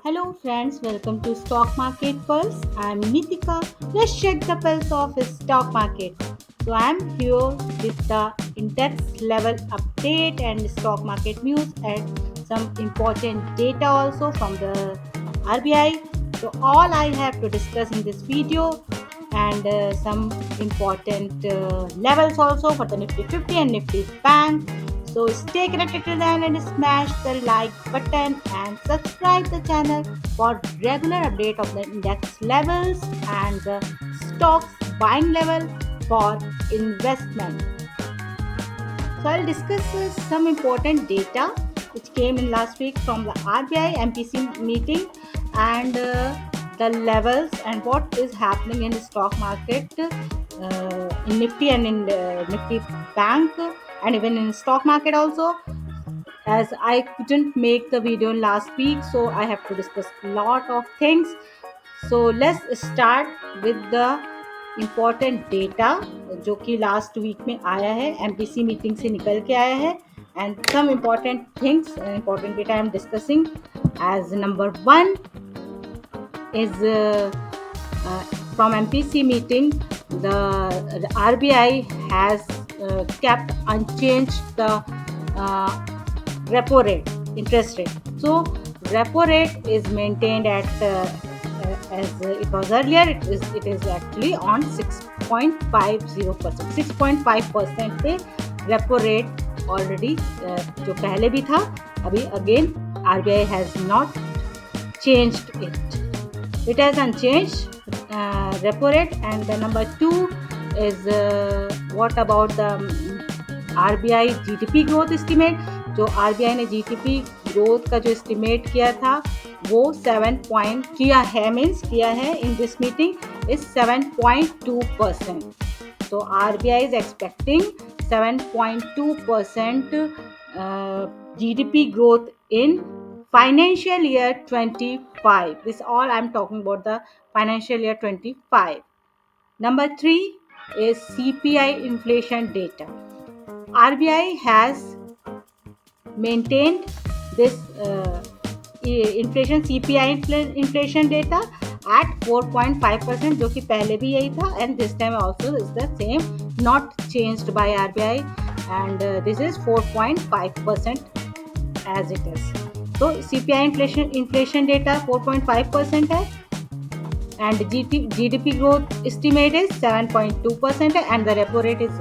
Hello friends, welcome to Stock Market Pulse. I'm Nitika. Let's check the pulse of the stock market. So I'm here with the index level update and stock market news and some important data also from the RBI. So all I have to discuss in this video and some important levels also for the Nifty 50 and Nifty Bank. So stay connected to the end and smash the like button and subscribe the channel for regular update of the index levels and the stocks buying level for investment. So I'll discuss some important data which came in last week from the RBI MPC meeting and the levels and what is happening in the stock market in Nifty and in Nifty Bank and even in stock market also, as I couldn't make the video last week, so I have to discuss a lot of things. So let's start with the important data जो कि last week में आया है, MPC meeting से निकल के आया है, and some important things, important data I am discussing. As number one is uh, from MPC meeting, the RBI has kept unchanged the repo rate, interest rate. So repo rate is maintained at as it was earlier. It is actually on 6.50%. 6.5% पे repo rate already जो पहले भी था, अभी again RBI has not changed it. It has unchanged repo rate. And the number two is what about the RBI GDP growth estimate. जो RBI ने GDP growth का जो estimate किया था वो 7 point किया है, मीन्स किया है in this meeting is 7.2%. So RBI is expecting 7.2% GDP growth in financial year 25. This all I'm talking about the financial year 25. Number 3 is CPI inflation data. RBI has maintained this inflation CPI inflation data at 4.5%, जो कि पहले भी यही था, and this time also is the same, not changed by RBI, and this is 4.5% as it is. So CPI inflation data 4.5% है, and GDP growth estimate is 7.2% and the repo rate is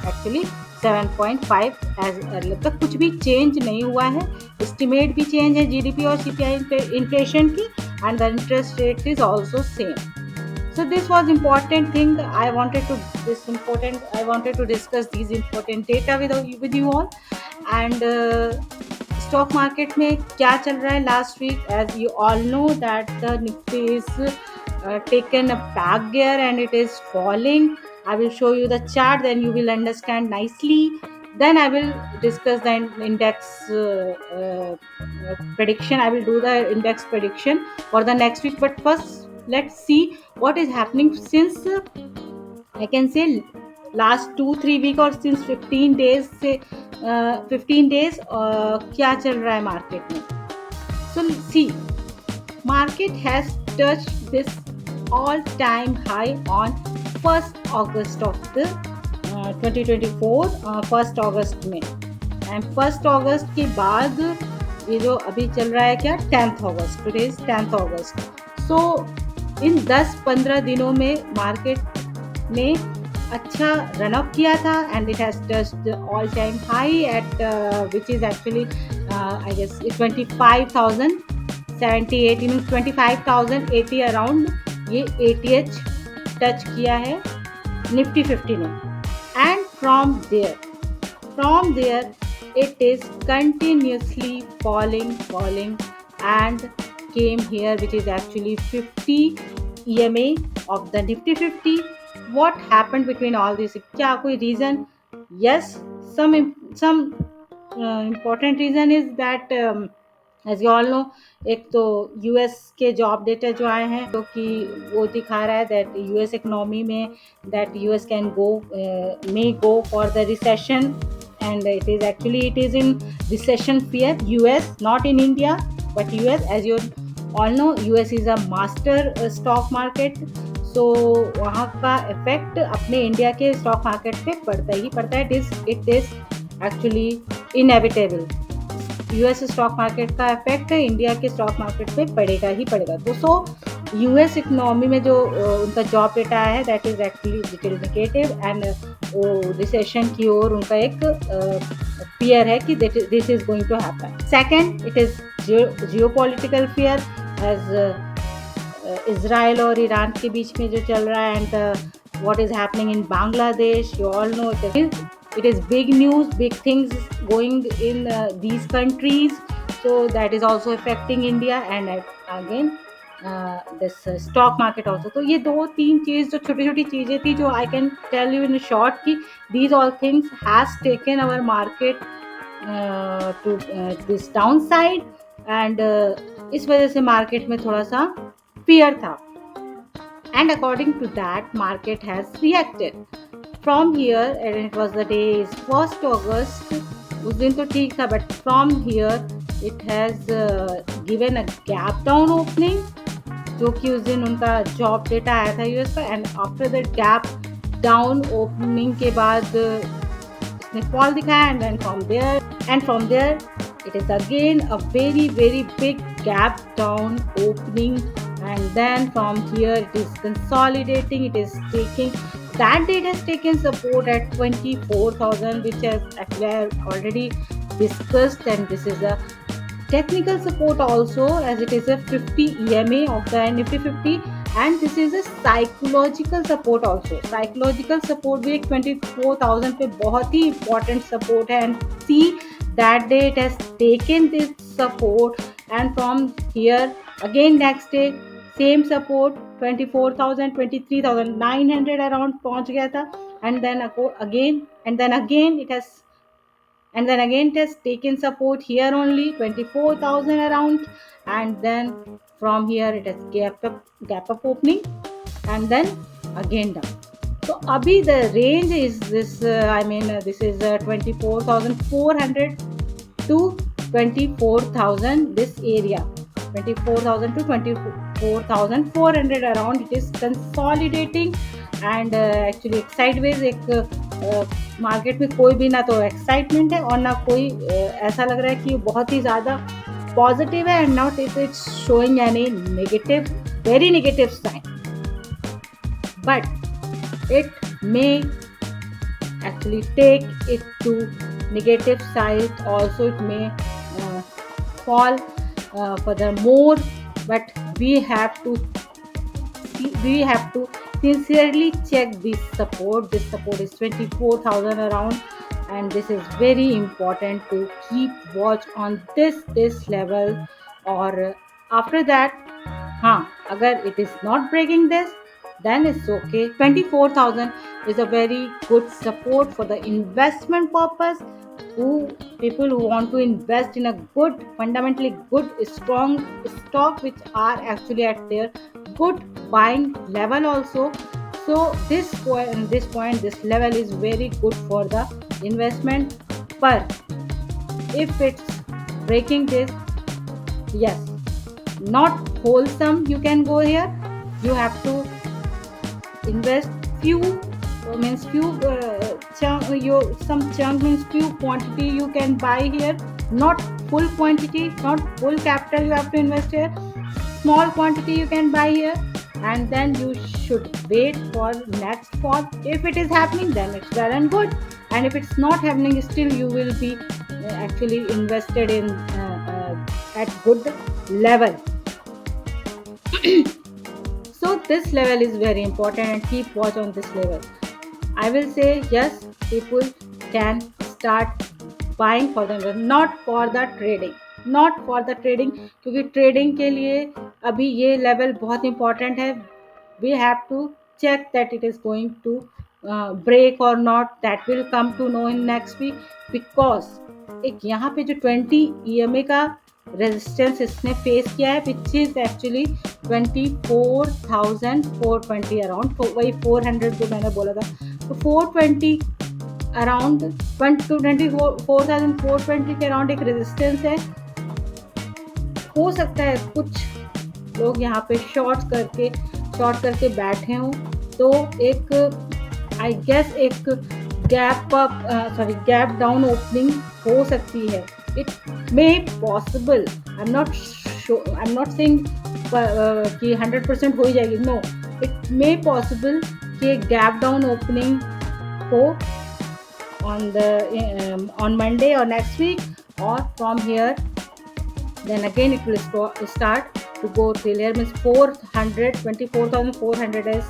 actually 7.5 as earlier. तक कुछ भी change नहीं हुआ है, estimate भी change है GDP और CPI inflation की, and the interest rate is also same. So this was important thing I wanted to discuss these important data with you all. And stock market में क्या चल रहा है last week, as you all know that the Nifty is taken a back gear and it is falling. I will show you the chart, then you will understand nicely. Then I will discuss the index prediction. I will do the index prediction for the next week. But first, let's see what is happening since I can say last 2-3 week or since 15 days से 15 days क्या चल रहा है market में. So see, market has touched this all-time high on 1st August of the 2024, 1st August में, and 1st August के बाद ये जो अभी चल रहा है क्या 10th August, today is 10th August. So इन 10-15 दिनों में मार्केट ने अच्छा रन अप किया था and it has touched the all time high at which is actually I guess 25,078, means 25,080 around ये ATH टच किया है निफ्टी 50 ने. And from there it is continuously falling and came here, which is actually 50 EMA of the Nifty 50. What happened between all this? क्या कोई reason? Yes, some important reason is that as you all know, एक तो US के job data जो आए हैं तो कि वो दिखा रहा है दैट यूएस इकोनॉमी में that US can go may go for the recession and it is in recession fear. US, not in India, but US, as you all know, US is a master stock market. So वहाँ का effect अपने India के stock market पे पड़ता ही पड़ता है. It is actually inevitable. US stock market का effect India के स्टॉक मार्केट पे पड़ेगा ही पड़ेगा. तो सो यूएस इकोनॉमी में जो उनका जॉब डेटा है that is actually little negative, and वो रिसेशन की ओर उनका एक फियर है कि this is going to happen. Second, it is geopolitical fear, as Israel और ईरान के बीच में जो चल रहा है, and what is happening in Bangladesh. You all know it is big news, big things going in these countries. So that is also affecting India, and again this stock market also. तो ये दो तीन चीज़ जो छोटी छोटी चीज़ें थी जो I can tell you in short कि these all things has taken our market to this downside, and इस वजह से मार्केट में थोड़ा सा fear था. And according to that, market has reacted. From here, and it was the day is 1st August, उस दिन तो ठीक था, but from here it has given a gap down opening, जो कि उस दिन उनका जॉब डेटा आया था यूएस का, and after that gap down opening के बाद इसने फॉल दिखाया, and from there it is again a very very big gap down opening, and then from here it is consolidating. It is taking, that date has taken support at 24,000, which has actually already discussed, and this is a technical support also, as it is a 50 EMA of the Nifty 50, and this is a psychological support also. Psychological support भी 24,000 पे बहुत ही important support है, and see that day it has taken this support, and from here again next day same support 24,000 23,900 around पहुंच गया था, and then again it has taken support here only 24,000 around, and then from here it has gap up opening, and then again down. So abhi the range is this this is 24,400 to 24,000, this area 24,000 to 24,400 around. It is consolidating, and actually sideways एक market में कोई भी ना तो excitement है और ना कोई ऐसा लग रहा है कि बहुत ही ज़्यादा पॉजिटिव है, and not it's showing any negative, very negative sign, but it may actually take it to negative side also. It may fall furthermore, but we have to sincerely check this support. This support is 24,000 around, and this is very important to keep watch on this level. Or after that, agar it is not breaking this, then it's okay. 24,000 is a very good support for the investment purpose. People who want to invest in a good, fundamentally good, strong stock which are actually at their good buying level also. So this level is very good for the investment. But if it's breaking this, yes, not wholesome, you can go here. You have to invest some chunk means few quantity you can buy here, not full quantity, not full capital you have to invest here. Small quantity you can buy here, and then you should wait for next fall. If it is happening, then it's well and good, and if it's not happening, still you will be actually invested in at good level. So this level is very important, and keep watch on this level. I will say yes, people can start buying for them, not for the trading, क्योंकि trading के लिए अभी ये level बहुत important है. We have to check that it is going to break or not. That will come to know in next week, because एक यहाँ पे जो 20 EMA का रेजिस्टेंस इसने फेस किया है, विच इज एक्चुअली 24,420 अराउंड. तो वही 400 जो मैंने बोला था, तो 420 अराउंड 24,420 के अराउंड एक रेजिस्टेंस है। हो सकता है कुछ लोग यहाँ पे शॉर्ट करके बैठे हों, तो एक आई गेस एक गैप डाउन ओपनिंग हो सकती है। It may possible, I am not saying कि 100% हो ही जाएगी, नो, इट मे पॉसिबल कि गैप डाउन ओपनिंग हो on Monday or next week, or from here then again it will start to go till here, means 24,400 is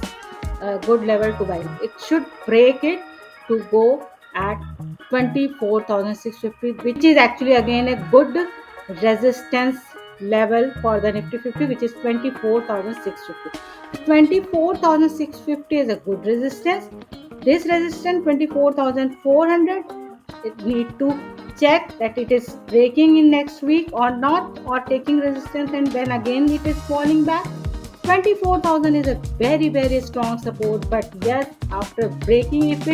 a good level to buy. It should break it to go at 24,650, which is actually again a good resistance level for the Nifty 50, which is 24,650. 24,650 is a good resistance. This resistance 24,400, it need to check that it is breaking in next week or not, or taking resistance and then again it is falling back. 24,000 is a very strong support, but yes, after breaking, if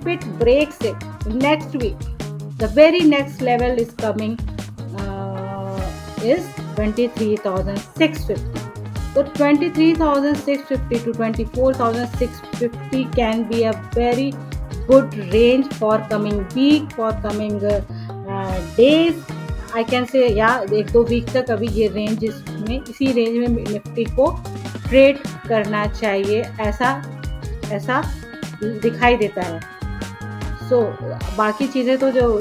it breaks it next week, the very next level is coming, is 23,650. So 23,650 to 24,650 can be a very good range for coming week, for coming days. I can say या 1-2 week तक अभी ये range में, इसी range में Nifty को trade करना चाहिए, ऐसा दिखाई देता है। सो बाकी चीज़ें तो जो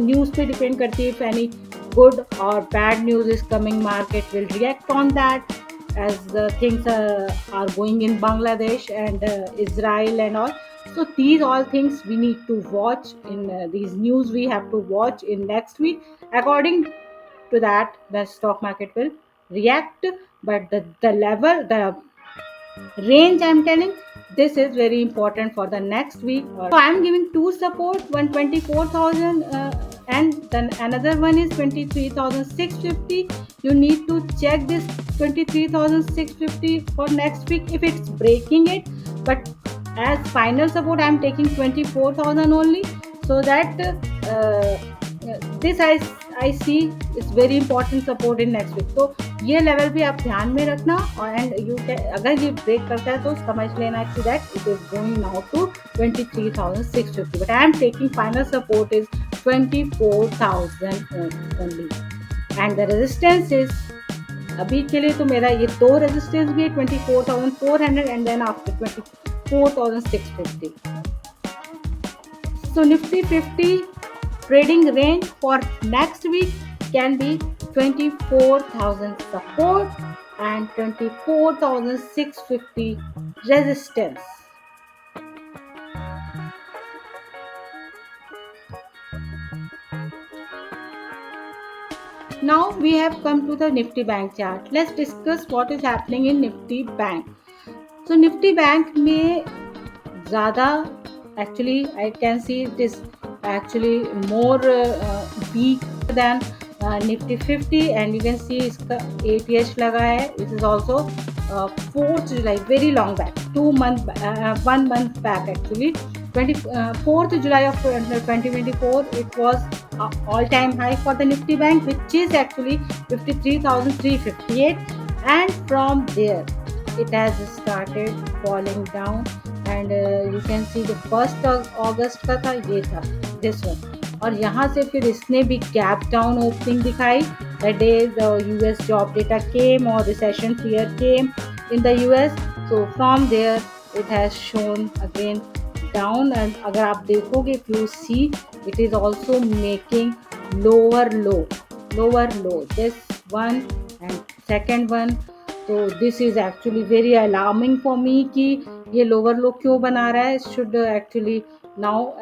न्यूज़ पे डिपेंड करती है, इफ एनी गुड और bad news is coming, market will react on that as the things are going in Bangladesh and Israel and all. So these all things we need to watch in these news we have to watch in next week. According to that, the stock market will react, but the level, the range I'm telling, this is very important for the next week. So I'm giving two support, one 24,000 and then another one is 23,650. You need to check this 23,650 for next week if it's breaking it, but as final support I'm taking 24,000 only, so that this I see it's very important support in next week. तो ये level भी आप ध्यान में रखना, और and you अगर ये ब्रेक करता है तो समझ लेना कि that it is going now to 23,650, but I am taking final support is 24,000 only, and the resistance is, अभी के लिए तो मेरा ये दो रेजिस्टेंस भी है, 24,400 and then after 24,650. So Nifty 50 trading range for next week can be 24,000 support and 24,650 resistance. Now we have come to the Nifty Bank chart. Let's discuss what is happening in Nifty Bank. So Nifty Bank में ज़्यादा, actually I can see it is actually more weak than Nifty 50, and you can see इसका ATH लगा है. This is also 4th July, very long back, 1 month back actually. 4th July of 2024, it was all-time high for the Nifty Bank, which is actually 53,358, and from there it has started falling down, and you can see the 1st August का था, ये था this one, और यहाँ से फिर इसने भी गैप डाउन ओपनिंग दिखाई. The day the US job data came or recession fear came in the US, so from there it has shown again down, and अगर आप देखोगे, if you see, it is also making lower low, this one and second one. So this is actually very alarming for me कि ये lower low क्यों बना रहा है. It should actually now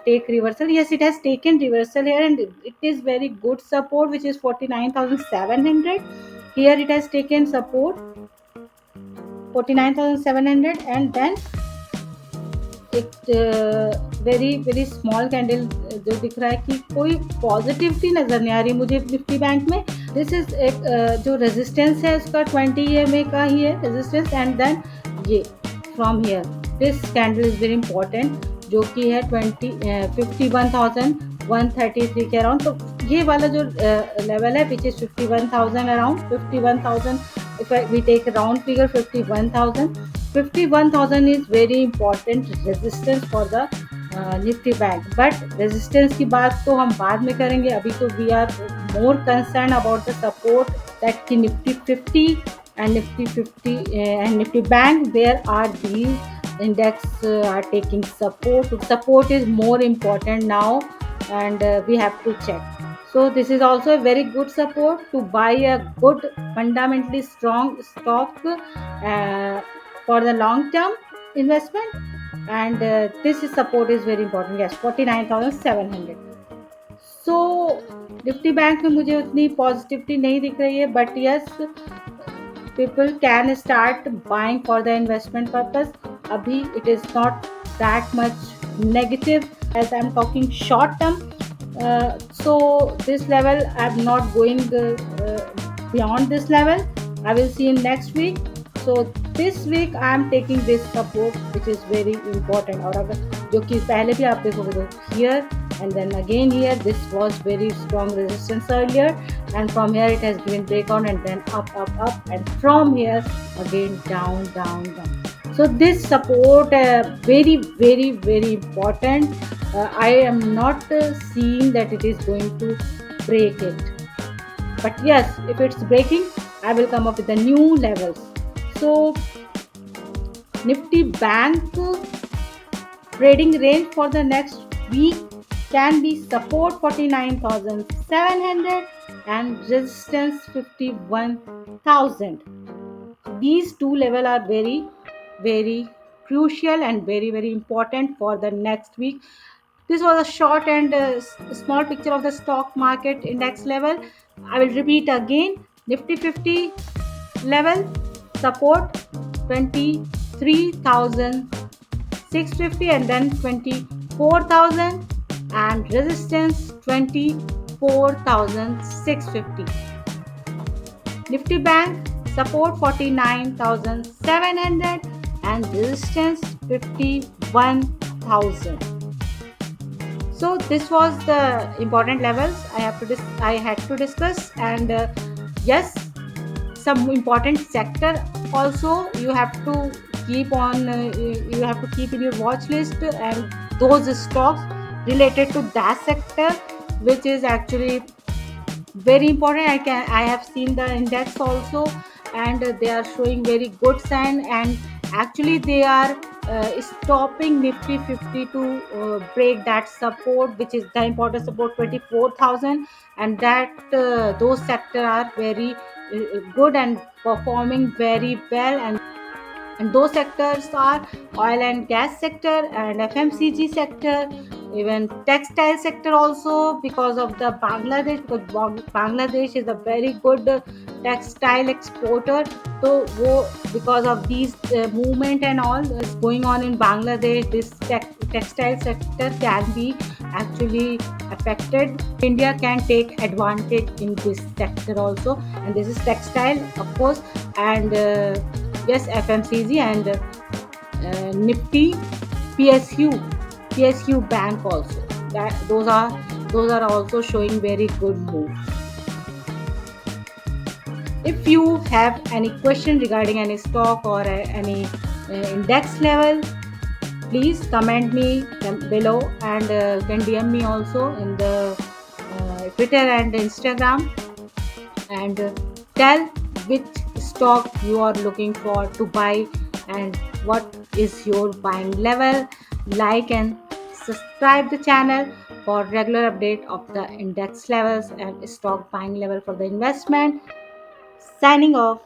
take reversal. Yes, it has taken reversal here, and it is very good support, which is 49,700. Here it has taken support 49,700, and then एक very small candle जो दिख रहा है कि कोई पॉजिटिविटी नज़र नहीं आ रही मुझे निफ्टी बैंक में. दिस इज एक जो रेजिस्टेंस है उसका 20 EMA का ही है रेजिस्टेंस, एंड देन ये from here this candle is very important. जो कि है 51,133 के अराउंड। तो ये वाला जो लेवल है which is 51,000 around 51,000, if we take a round figure 51,000 is very important resistance for the Nifty bank. But resistance की बात तो हम बाद में करेंगे, अभी तो we are more concern about the support that की Nifty 50 and nifty 50 and nifty bank, there are these index are taking support. Support is more important now, and we have to check. So this is also a very good support to buy a good fundamentally strong stock for the long term investment. And this is support is very important. Yes, 49,700. So Nifty bank में मुझे उतनी positivity नहीं दिख रही है, but yes people can start buying for the investment purpose. Abhi it is not that much negative as I'm talking short term. So this level I'm not going beyond this level. I will see in next week. So this week I am taking this support which is very important. और अगर जो कि पहले भी आप देखोगे तो here and then again here, this was very strong resistance earlier, and from here it has given breakout and then up, and from here again down. So this support very important. I am not seeing that it is going to break it, but yes, if it's breaking I will come up with the new levels. So nifty bank trading range for the next week can be support 49,700 and resistance 51,000. These two levels are very crucial and very important for the next week. This was a short and small picture of the stock market index level. I will repeat again. Nifty 50 level support 23,650 and then 24,000, and resistance 24,650. Nifty bank support 49,700 and resistance 51,000. So this was the important levels I had to discuss. And yes, some important sector also you have to keep on you have to keep in your watch list, and those stocks related to that sector which is actually very important. I have seen the index also, and they are showing very good sign, and actually they are stopping nifty 50 to break that support, which is the important support 24,000, and that those sector are very good and performing very well. And those sectors are oil and gas sector and FMCG sector, even textile sector also, because of the Bangladesh, because Bangladesh is a very good textile exporter. So because of these movement and all is going on in Bangladesh, this textile sector can be actually affected. India can take advantage in this sector also, and this is textile of course, and yes, FMCG and Nifty PSU bank also. That those are also showing very good move. If you have any question regarding any stock or any index level, please comment me below, and can DM me also in the Twitter and Instagram, and tell which stock you are looking for to buy and what is your buying level. Like and subscribe the channel for regular update of the index levels and stock buying level for the investment. Signing off.